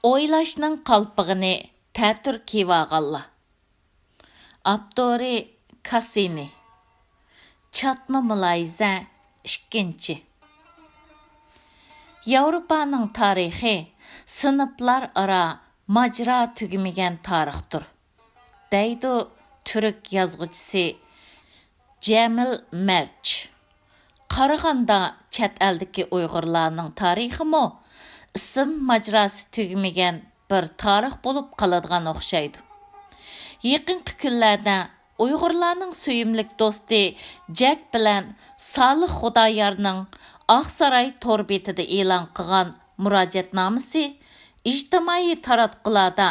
Ойлашның қалпығыны тәтір кивағалла. Abdori Cassini. Çatma mülahizə 2. Yevropaның tarixi sınıflar ara macra tügümegen tarixdir. Deydi Türk yazğıcısı Cemil Merç. Qaraganda chet eldiki Uyg'urlarning tarixi mo ism majrası tügümegen bir tarix bo'lib qoladigan o'xshaydi. Yaqinqi kunlarda Uyg'urlarning suyimlik do'sti Jack bilan Salih Xudoyorning Oqsaroy tor betida e'lon qilgan murojaatnomasi ijtimoiy taratqularda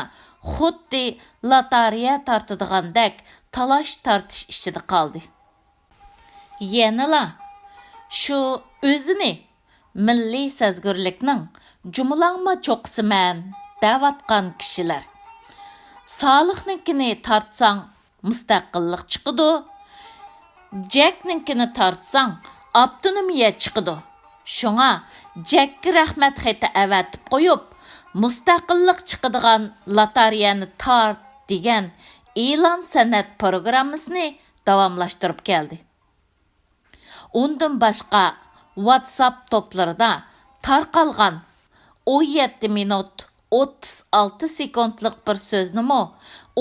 xuddi lotereya tortidigandek talash tortish ichida qoldi. Yanala shu o'zini milliy sezgurlikning jumlanma cho'qisiman davatgan kishilar. Salihninkini tartsang mustaqillik chiqidi, Jackninkini tartsang avtonomiya chiqidi. Shunga Jackga rahmat xati avatib qo'yib, mustaqillik chiqadigan lotereyani tart degan e'lon san'at programmasini davomlashtirib keldi. Undan boshqa WhatsApp to'plarida tarqalgan 17 minut 36 sekundlik bir so'znimi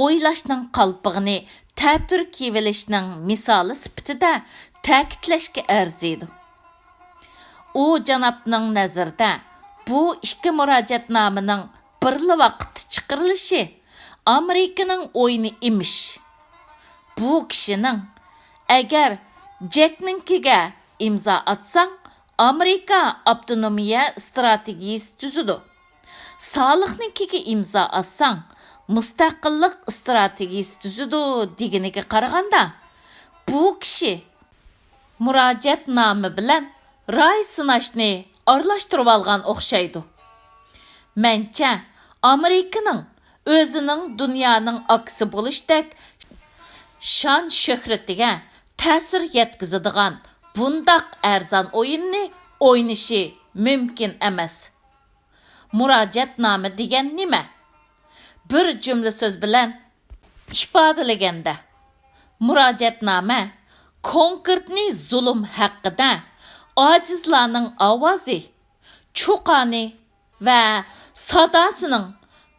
o'ylashning qalpig'ini ta'tir kivilishning misoli sifatida ta'kidlashga arziydi. U janobning nazarida bu ikki murojaatnomaning birli vaqtda chiqarilishi Amerikaning o'yini emish. Bu kishining agar Jackninkiga imzo atsang, Amerika avtonomiya strategiyasi tuzidi. Salihninkiga imzo atsang, mustaqillik strategiyasi tuzidi deganiga qaraganda, bu kishi murojaatnoma bilan ray sinashni aralashtirib olgan o'xshaydi. Mencha Amerikaning o'zining dunyoning aksi bo'lishdek shon shuhratiga ta'sir yetkazadigan bundaq arzon o'yinni o'ynashi mumkin emas. Murojaatnoma degan nima? Bir jumla so'z bilan ifodalaganda, murojaatnoma konkretni zulm haqida ojizlarning ovozi, cho'qani va sadosining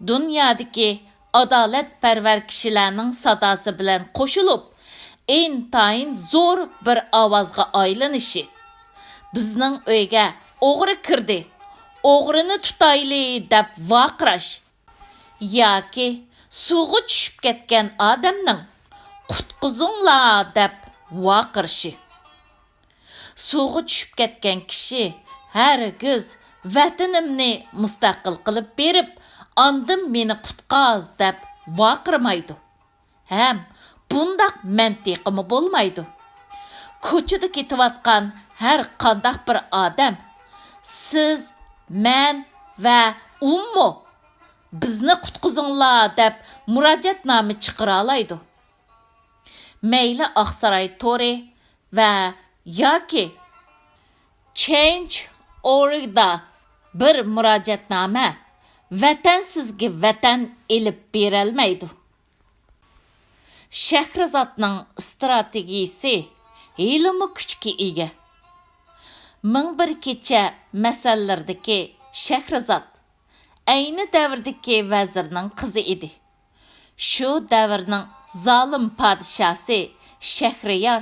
dunyodagi adolatparvar kishilarning sadosi bilan qo'shilib, intayin zo'r bir ovozga aylanishi. Bizning uyga o'g'ri kirdi, o'g'rini tutayli deb vaqirash yoki suvga tushib ketgan odamning qutqizinglar deb vaqirishi. Suvga tushib ketgan kishi hargiz vatanimni mustaqil qilib berib, ondan meni qutqaz deb vaqirmaydi. Ham bundaq mantiqimi bo'lmaydi. Ko'chada ketayotgan har qanday bir odam siz, men va ummo bizni qutqizinglar deb murojaatnoma chiqara oladi. Mayli Oqsaroy tori va yoki Change.org'da bir murojaatnoma vatansizga vatan elib berolmaydi. Shahrizodning strategiyasi ilmi kuchga ega. Ming bir kecha masalalardagi Shahrizod ayni davrdagi vazirning qizi edi. Shu davrning zolim podshosi Shahriyor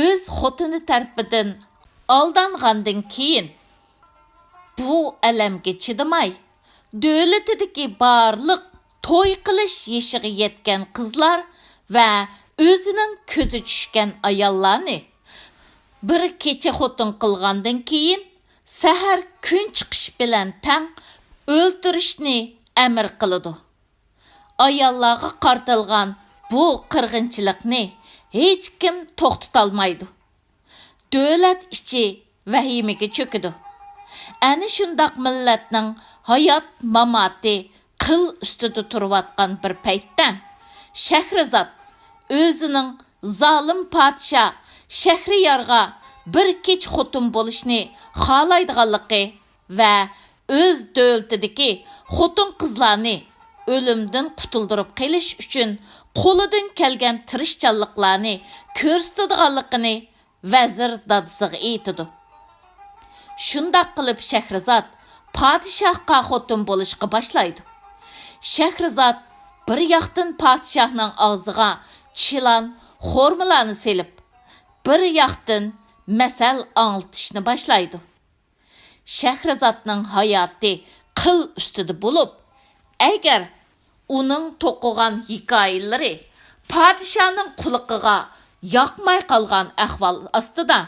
o'z xotini tarafidan aldangandan keyin bu alamga chidamay, davlatidagi barliq to'y qilish yeshiga yetgan qizlar va o'zining ko'zi tushgan ayollarni bir kecha xotin qilgandan keyin sahar kun chiqish bilan tang o'ltirishni amr qiladi. Ayollarga qartilgan bu qirg'inchilikni hech kim to'xtatolmaydi. Davlat ichi vahimaga cho'kidi. Ana shundoq millatning hayot mamoti qil ustida turayotgan bir paytda Shahrizod o'zining zolim podsho Shahriyorga bir kech xotin bo'lishni xohlaydiganligi va öz dövlətidəki xotin qızlarni ölümdən qutuldurup qelish üçün qo'lidan kelgan tirishchanliklarni ko'rsatadiganligini vazir dadisiga aytidi. Shundoq qilib Shahrizod podshohga xotin bo'lishga boshlaydi. Shahrizod bir yoqdan podshohning og'ziga chilan xormalarni selib, bir yoqdan masal anglitishni boshlaydi. Shahrizodning hayoti qil ustida bo'lib, agar uning to'qigan hikoyalari podshohning quliqiga yoqmay qolgan ahvol ostida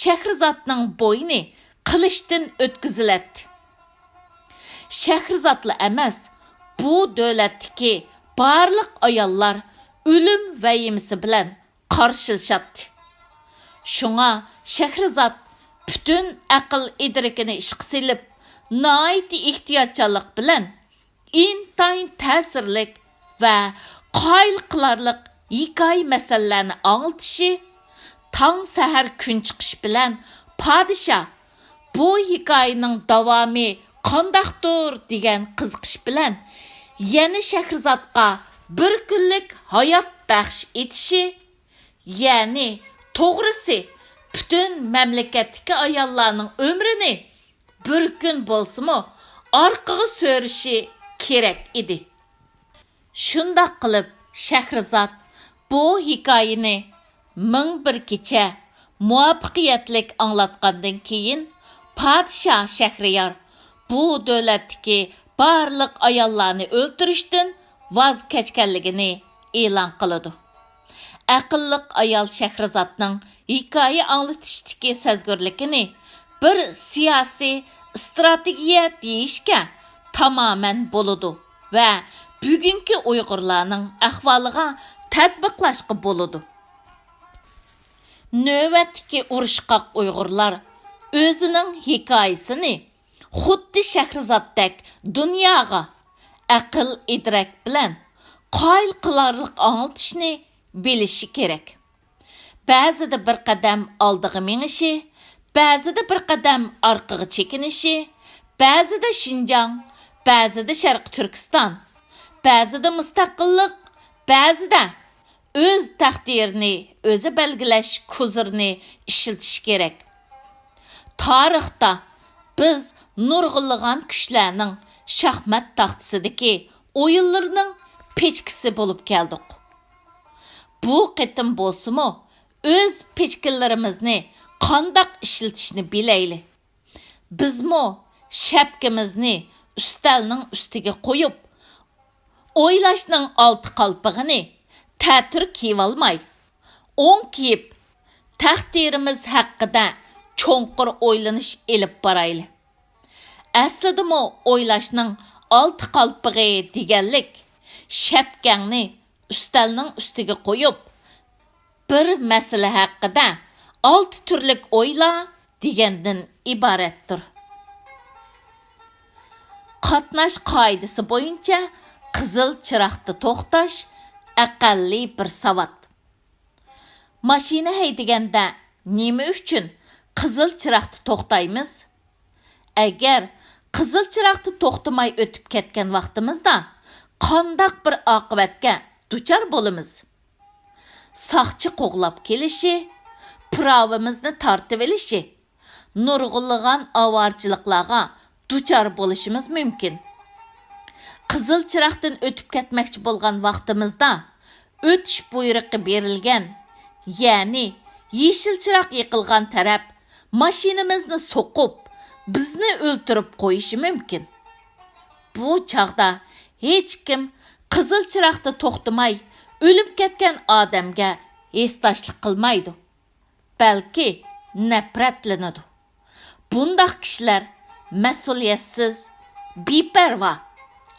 Shahrizodning bo'yni qilishdan o'tkaziladi. Shahrizodla emas, bu davlatdagi barliq ayollar o'lim vahimasi bilan qarshilashadi. Shunga Shahrizod bütün aql idrikini ishqa silib, nihoyatda ehtiyotchanlik bilan intayin ta'sirlik va qoyil qilarlik hikoya masalalarni anglitishi, tong sahar kun chiqish bilan podshoh bu hikoyaning davomi qandaqdir degan qiziqish bilan yana Shahrizodga bir kunlik hayot baxsh etishi, ya'ni to'g'risi bütün mamlakatdagi ayollarning umrini bir kun bo'lsa-mu orqaga so'rishi kerak edi. Shundoq qilib Shahrizod bu hikoyani 1001 kecha muvaffaqiyatlik anglatgandan keyin podshoh Shahriyor bu davlatdagi barliq ayollarni o'ltirishdan voz kechganligini e'lon qiladi. Aqlliq ayol Shahrizodning hikoya anglatishdagi sezgirligini bir siyosiy strategiya deyishga tamoman bo'ladi va bugungi Uyg'urlarning ahvoliga tatbiqlashga bo'ladi. Navbatdagi urushqoq Uyg'urlar o'zining hikoyasini xuddi Shahrizoddek dunyoga aql idrak bilan qoyil qilarlik anglitishni bilishi kerak. Ba'zida bir qadam oldiga menishi, ba'zida bir qadam orqaga chekinishi, ba'zida Shinjong, ba'zida Sharq Turkiston, ba'zida mustaqillik, ba'zida o'z taqdirini o'zi belgilash ko'zirini ishiltish kerak. Tarixda biz nurg'unlagan kuchlarning shaxmat taxtasidagi o'yinlarining pechkisi bo'lib keldik. Bu qitim bo'lsa-mu, o'z pechkinlarimizni qandoq ishlatishni bilayli. Bizmo shapkamizni ustalning ustiga qo'yib, o'ylashning olti qalpig'ini ta'tir kiyib olmay, o'ng kiyib, taqdirimiz haqida cho'nqur o'ylanish elib borayli. Aslida o'ylashning olti qalpig'i deganlik shapkangni ustalning ustiga qo'yib, bir masala haqida 6 turlik o'yla degandan iboratdir. Qatnash qoidasi bo'yicha qizil chiroqda to'xtash aqalli bir savat. Mashina haydaganda nima uchun qizil chiroqda to'xtaymiz? Agar qizil chiroqda to'xtamay o'tib ketgan vaqtimizda qandoq bir oqibatga duchor bo'lamiz? Saqchi qo'g'lab kelishi, pravimizni tortib olishi, nurg'unlagan avorchiliklarga duchor bo'lishimiz mumkin. Qizil chiroqdan o'tib ketmoqchi bo'lgan vaqtimizda o'tish buyrug'i berilgan, ya'ni yeshil chiroq yiqilgan taraf mashinamizni so'qib, bizni o'ltirib qo'yishi mumkin. Bu chaqda hech kim qizil chiroqda to'xtamay o'lib ketgan odamga esdashlik qilmaydi, balki nafratlanadi. Bundaq kishilar mas'uliyatsiz, beparvo,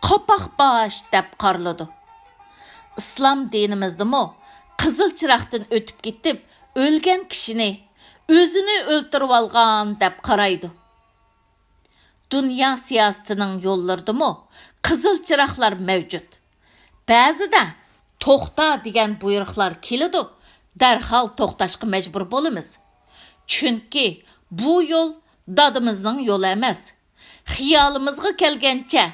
qopoq bosh deb qaraladi. Islom dinimizdami qizil chiroqdan o'tib ketib o'lgan kishini o'zini o'ltirib olgan deb qaraydi. Dünya siyosatining yo'llaridami qizil chiroqlar mavjud. Ba'zida to'xta degan buyruqlar keladi, darhol to'xtashga majbur bo'lamiz. Chunki bu yo'l dadimizning yo'li emas. xiyolimizga kelgancha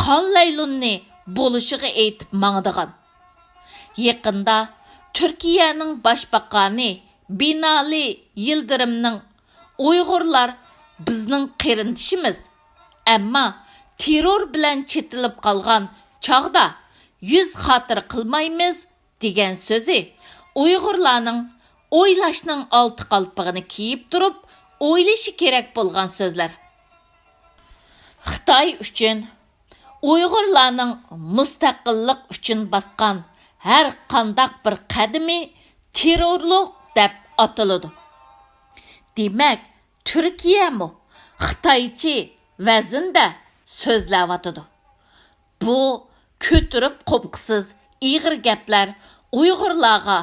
Xon Laylunni bo'lishig'i aytib mangdigan. Yaqinda Türkiye'nin başbakanı Binali Yıldırım'ның Uyg'urlar bizning qarindishimiz, ammo terror bilan chetilib qolgan chog'da yüz xotir qilmaymiz degan so'zi Uyg'urlarning o'ylashning olti qalpig'ini kiyib turib o'ylashi kerak bo'lgan so'zlar. Xitoy uchun Uyg'urlarning mustaqillik uchun bosgan har qandaq bir qadami terrorlik deb ataladi. Demak, Türkiye mu Xitoycha vaznda so'zlayotidi. Bu ko'tirib qo'pqisiz ig'ir gaplar Uyg'urlarga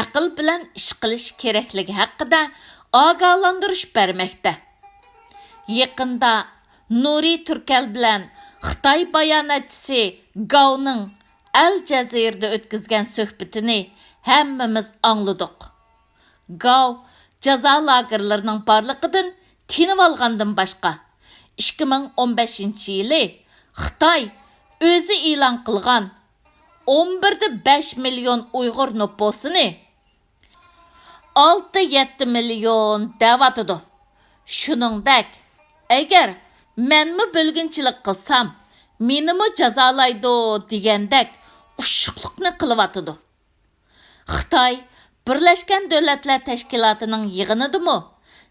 aql bilan ish qilish kerakligi haqida ogohlantirish bermoqda. Yaqinda Nuri Turkal bilan Xitoy bayonotchisi Gauning Al Jazeera'da o'tkazgan suhbatini hammamiz angladik. Gau jazo lagerlarining borligidan tinib olgandan boshqa 2015-yili Xitoy o'zi e'lon qilgan 11,5 million Uyg'ur nüfusini 6-7 million davatidi. Shuningdek, agar menmi bo'lginchilik qilsam, menimi jazolaydi degandek ushuqlikni qilyotidi. Xitoy Birleşken Devletler Teşkilatı'nın yığınıdımı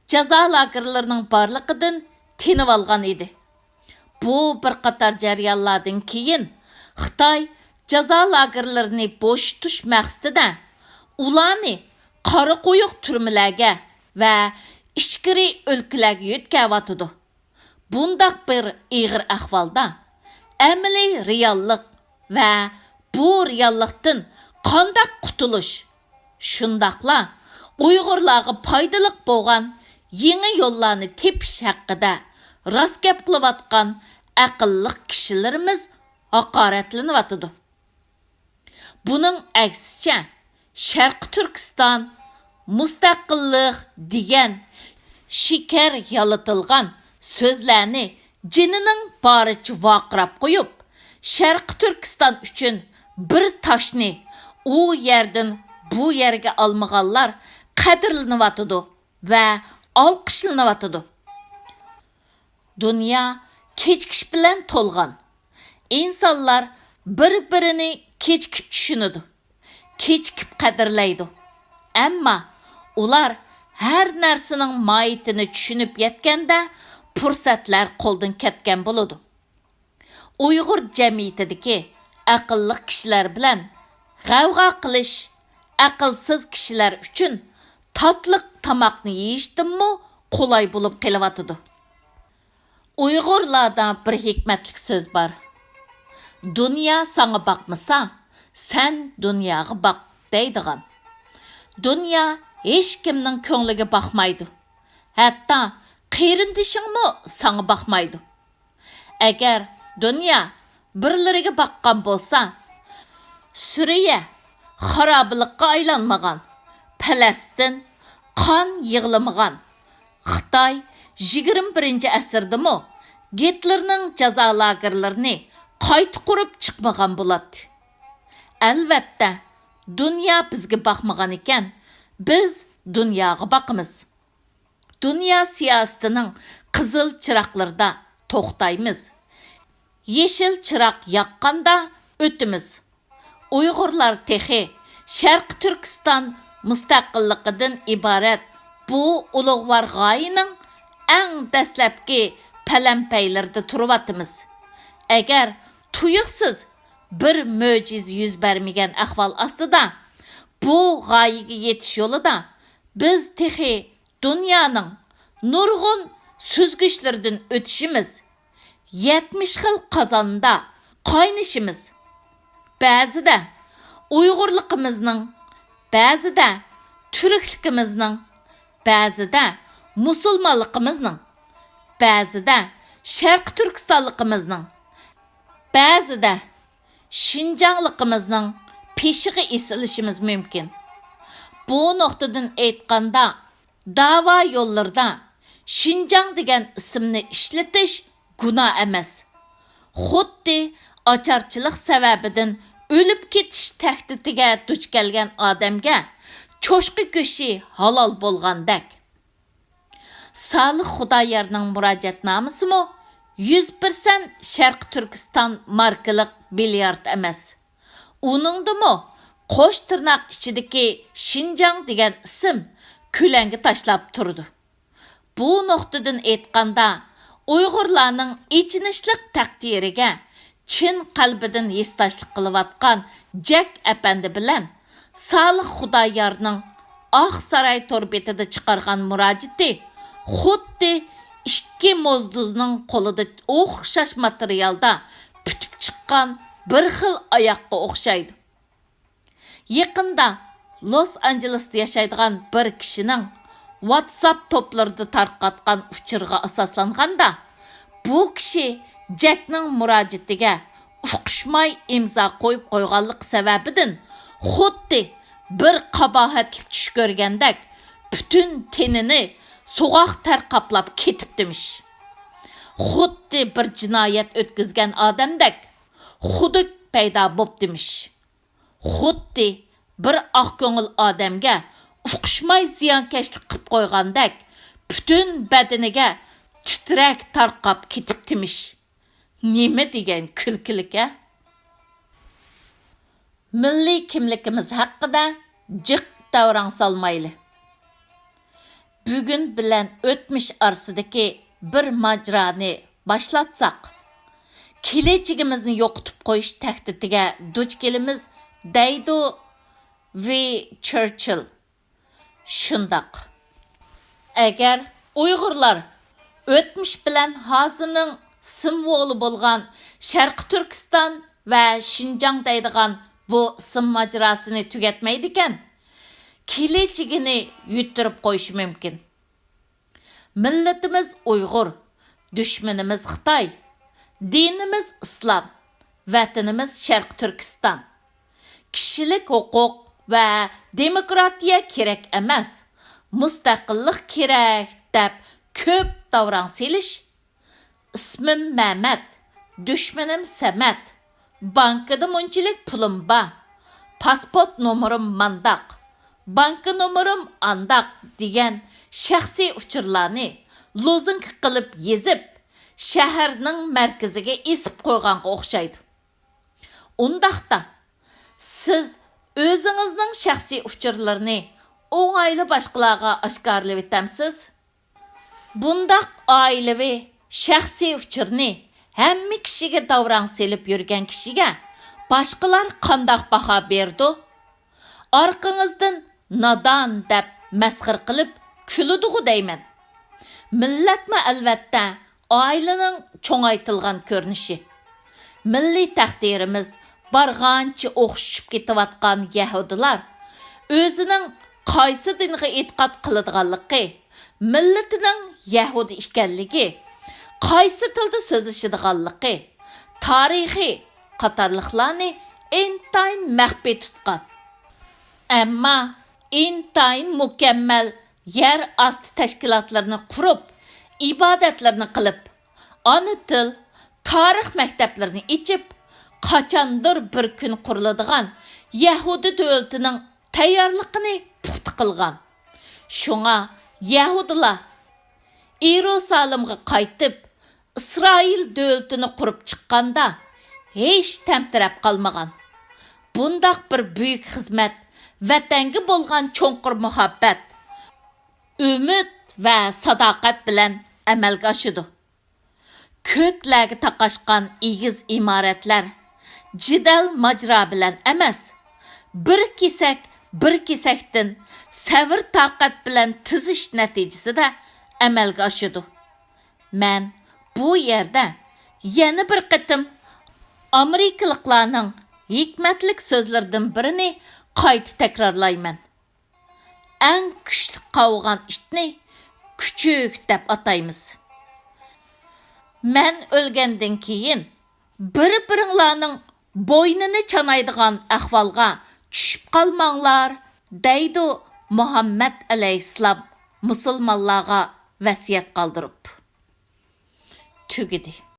jazo lagerlarining borligidan tinib olgan edi. Bu bir qator jarayonlardan keyin Xitoy jazo lagerlarini bo'shitish maqsadida ularni qora qo'yiq turmalarga va ichkiri o'lkalarga yetkazayotdi. Bundaq bir ig'ir ahvolda amaliy reallik va bu reallikdan qanday qutulish, shundaqla Uyg'urlarga foydali bo'lgan yangi yo'llarni tepish haqida rost gap qilayotgan aqlli kishilarimiz haqoratlanyotdi. Buning aksicha Sharq Turkiston mustaqillik degan shikar yalatilgan so'zlarni jinining boricha vaqirab qo'yib, Sharq Turkiston uchun bir toshni u yerdan bu yerga olmaganlar qadrlanyotdi va olqishlanyotdi. Dünya kechikish bilan to'lgan. İnsanlar bir-birini kechikib tushunadi, kechikib qadrlaydi. Ammo ular har narsaning mohiyatini tushunib yetganda fursatlar qo'ldan ketgan bo'ladi. Uyg'ur jamiyatidagi aqlli kishilar bilan g'avg'o qilish aqlsiz kishilar uchun tatliq tomoqni yeyishdinmi qulay bo'lib qelyotdi. Uyg'urlarda bir hikmatlik so'z bor. Dünya sana bakmasa, sen dunyoga bak deydigan. Dünya hech kimning ko'ngliga bakmaydi. Hatto qarindishingmi sana bakmaydi. Agar dünya birlariga bakkan bo'lsa, Suriya xarobilikqa aylanmagan, Falastin qon yig'lamagan, Xitoy 21-asrdami Gitlerning jazo lagerlarini qayta qurib chiqmagan bo'ladi. Albatta, dunyo bizga bakmagan ekan, biz dunyoga bakamiz. Dunyo siyosatining qizil chiroqlarida to'xtaymiz. Yeşil chiroq yoqqanda o'timiz. Uyg'urlar texi Sharq Turkiston mustaqilligidan iborat bu ulug'vor g'oyaning eng dastlabki palampaylarida turibmiz. Agar tuyuqsiz bir mo'jiz yuz bermagan ahvol ostida bu g'oyaga yetish yo'lida biz texi dunyoning nurg'un suzgichlaridan o'tishimiz, 70 xil qozonda qaynashimiz, ba'zida Uyg'urligimizning, ba'zida turkligimizning, ba'zida musulmonligimizning, ba'zida Sharq Turkistonligimizning, ba'zida Şinjanligimizning peshiga esilishimiz mumkin. Bu nuqtadan aytganda, da'vo yo'llarida Şinjan degan ismni ishlatish Günah emas. Xuddi açarçılıq səbəbidən ölüb ketiş təhdidiga duch kelgan odamga çoşqi go'shi halol bo'lgandek. Salih Xudoyarning murojaatnomasimi 100% Sharq Turkiston markaliq bilyard emas. Uningdimi qo'sh tirnoq ichidagi Xinjiang degan ism ko'langa tashlab turdi. Bu nuqtadan aytganda Uyg'urlarning ichinishliq taqdiriga chin qalbidan yestashlik qilayotgan Jack Apandi bilan Salih Xudoyarning Oq Saroy to'rbetida chiqargan murojaati xuddi ikki mo'zduzning qo'lida o'xshash materialda putib chiqqan bir xil oyoqqa o'xshaydi. Yaqinda Los Anjelesda yashaydigan bir kishining WhatsApp to'plarida tarqatgan uchurga asoslanganda, bu kishi Jackning murojaatiga uqishmay imzo qo'yib qo'yganlik sababidan xuddi bir qabohatli tush ko'rgandek butun tenini so'g'oq ter qaplab ketibdimish. Xuddi bir jinoyat o'tkazgan odamdek xuduk paydo bo'pdimish. Xuddi bir oq ko'ngil odamga uqishmay ziyonkashlik qilib qo'ygandek butun badaniga titrak tarqab ketibdimish. Nima degan kulkilik-a? Milliy kimligimiz haqida jiq davrang solmayli. Bugun bilan o'tmish orasidagi bir majroni boshlatsak, kelajagimizni yo'qotib qo'yish tahdidiga duch kelamiz, deydi V. Churchill. Shundoq. Agar Uyg'urlar o'tmish bilan hozirning simvoli bo'lgan Sharqi Turkiston va Xinjiang deydigan bu sim majrosini tugatmaydi ekan, kelajagini yutirib qo'yishi mumkin. Millatimiz Uyg'ur, dushmanimiz Xitoy, dinimiz Islom, vatanimiz Sharqi Turkiston. Kishilik huquq va demokratiya kerak emas, mustaqillik kerak deb ko'p davrang selish. Ismim Mehmet, dushmanim Samat, bankada munchilik pulim bor, pasport nomerim mandaq, banka nomerim andaq degan shaxsiy uchurlarni lozing qilib yezib, shaharning markaziga esib qo'yganga o'xshaydi. Undaqda siz o'zingizning shaxsiy uchurlarini o'ng'ayli boshqalarga oshkorlab etamsiz. Bundaq oilaviy shaxsiy uchurni hamma kishiga davrang selib yurgan kishiga boshqalar qandoq baho berdi? Orqangizdan nodon deb masxir qilib kuladigu deyman. Millatmi albatta oilaning cho'ngaytilgan ko'rinishi. Milliy taqdirimiz barg'ancha o'xshib ketayotgan yahudilar o'zining qaysi dinga e'tiqod qiladiganligi, millatining yahudi ekanligi, qaysi tilda so'zlashadiganligi, tarixi qatorliqlarni intayin maxfiy tutgan. Ammo intayin mukammal yer osti tashkilotlarini qurib, ibodatlarni qilib, ona til, tarix maktablarini ichib, qachondir bir kun quriladigan Yahudi davlatining tayyorligini puxta qilgan. Shunga Yahudilar Yerusalimga qaytib, Isroil davlatini qurib chiqqanda hech tamtirab qolmagan. Bundaq bir buyuk xizmat, vatanga bo'lgan cho'nqur muhabbat, umid va sadoqat bilan amalga oshidi. Ko'klarga taqashgan egiz imoratlar jidal majra bilan emas, bir kesakdan sabr taqat bilan tuzish natijasida amalga oshidi. Men bu yerda yana bir qatim Amerikaliklarning hikmatlik so'zlaridan birini qayta takrorlayman. Eng kuchli qovgan ishni kuchuk deb ataymiz. Men o'lgandan keyin bir-biringlarning bo'ynini chanaydigan ahvolga tushib qolmanglar, deydi Muhammad alayhissalom musulmonlarga vasiyat qoldirib. tugidi.